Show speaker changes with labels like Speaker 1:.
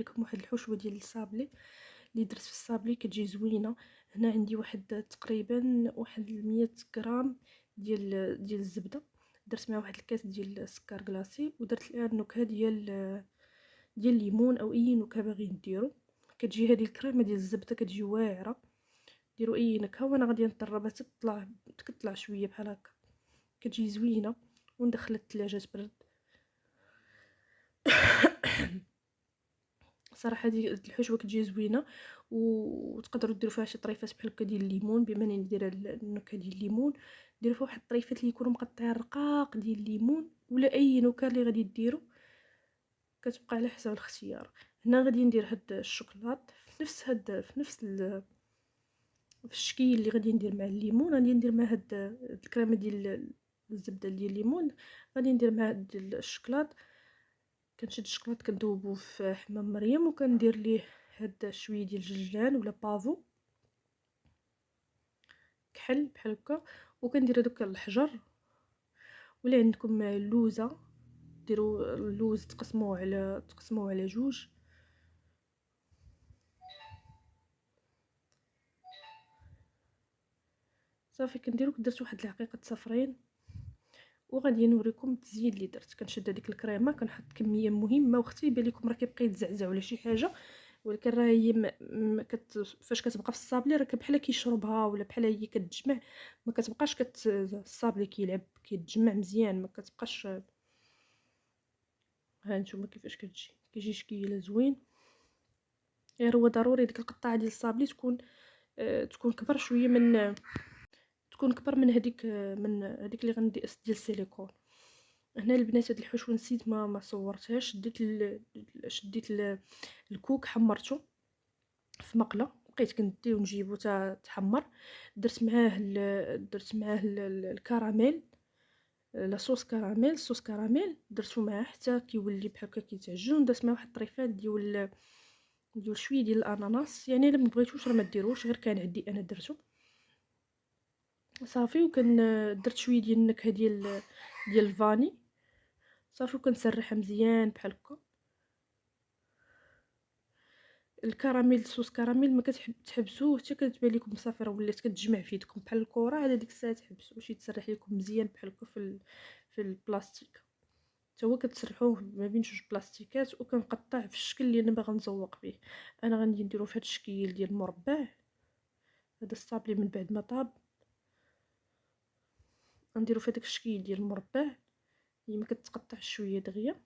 Speaker 1: لكم واحد الحشوه ديال الصابلي اللي درت في الصابلي، كتجي زوينه. هنا عندي واحد تقريبا واحد 100 غرام ديال الزبده، درت معها واحد الكاس ديال السكر كلاصي، ودرت لها النكهه ديال الليمون او اي نكهه باغيين ديروا. كتجي هذه الكريمه ديال الزبده كتجي واعره، ديروا اي نكهه وانا غادي نطربها حتى تطلع شويه بحال هكا، كتجي زوينه. وندخلها الثلاجه تبرد. صراحه هذه الحشوه كتجي زوينه، وتقدروا ديروا فيها شي طريفات بحال هكا ديال الليمون. بما انني ندير النكهه ديال الليمون، ديروا فيها واحد الطريفات اللي يكونوا مقطعين رقاق ديال الليمون، ولا اي نكهه اللي غادي ديروا كتبقى على حسب الاختيار. هنا غادي ندير هاد الشوكولات في الشكل اللي غادي ندير مع الليمون. غادي ندير مع هاد الكريمه ديال الزبده ديال الليمون، غادي ندير مع هاد الشوكولات. كنشد الشوكولات كندوبو في حمام مريم، وكندير ليه هاد شويه ديال الجلجلان ولا بافو كحل بحال هكا، وكندير هذوك الحجر. ولا عندكم اللوزه، ديروا اللوز تقسموه على جوج. صافي كنديرو درت واحد العقيقه صفرين. وغادي نوريكم التزيين اللي درت. كنشد هذيك الكريمه كنحط كميه مهمه، واختي يبان لكم راه كيبقى يتزعزع ولا شي حاجه، ولكن راه هي فاش كتبقى في الصابلي راه بحال كيشربها، ولا بحال هي كتجمع. ما كتبقاش الصابلي كيلعب كيتجمع مزيان، ما كتبقاش. ها نتوما كيفاش كيجي شكل زوين. غير هو ضروري ديك القطعه ديال الصابلي تكون كبر شويه تكون كبر من هذيك اللي غندي ديال السيليكون. هنا البنات هاد الحشوه نسيت ما صورتهاش. شديت الكوك حمرته في مقله، بقيت كندي ونجيبو تا تحمر. درت معاه الكراميل، صوص كراميل درتو معاه حتى كيولي بحال هكا كيتعجن. درت معاه واحد الطريفات ديال شويه ديال الاناناس، يعني الا ما بغيتوش راه ما ديروش، غير كان عندي انا درتو صافي. درت شويه ديال النكهه ديال الفاني صافي، وكنسرحها مزيان بحال هكا. الكراميل صوص كراميل ما تحبسوه حتى كتبان لكم صافي راه ولات كتجمع في يدكم بحال الكره، على ديك الساعه تحبسوا باش يتسرح لكم مزيان بحال هكا في البلاستيك. حتى هو كتسرحوه ما بين جوج بلاستيكات، وكنقطع في الشكل اللي انا باغا نزوق به. انا غادي نديرو في هذا الشكل ديال المربع. هذا الصابلي من بعد ما طاب غنديرو في هذاك الشكل ديال المربع، هي ما كتقطعش شويه دغيا.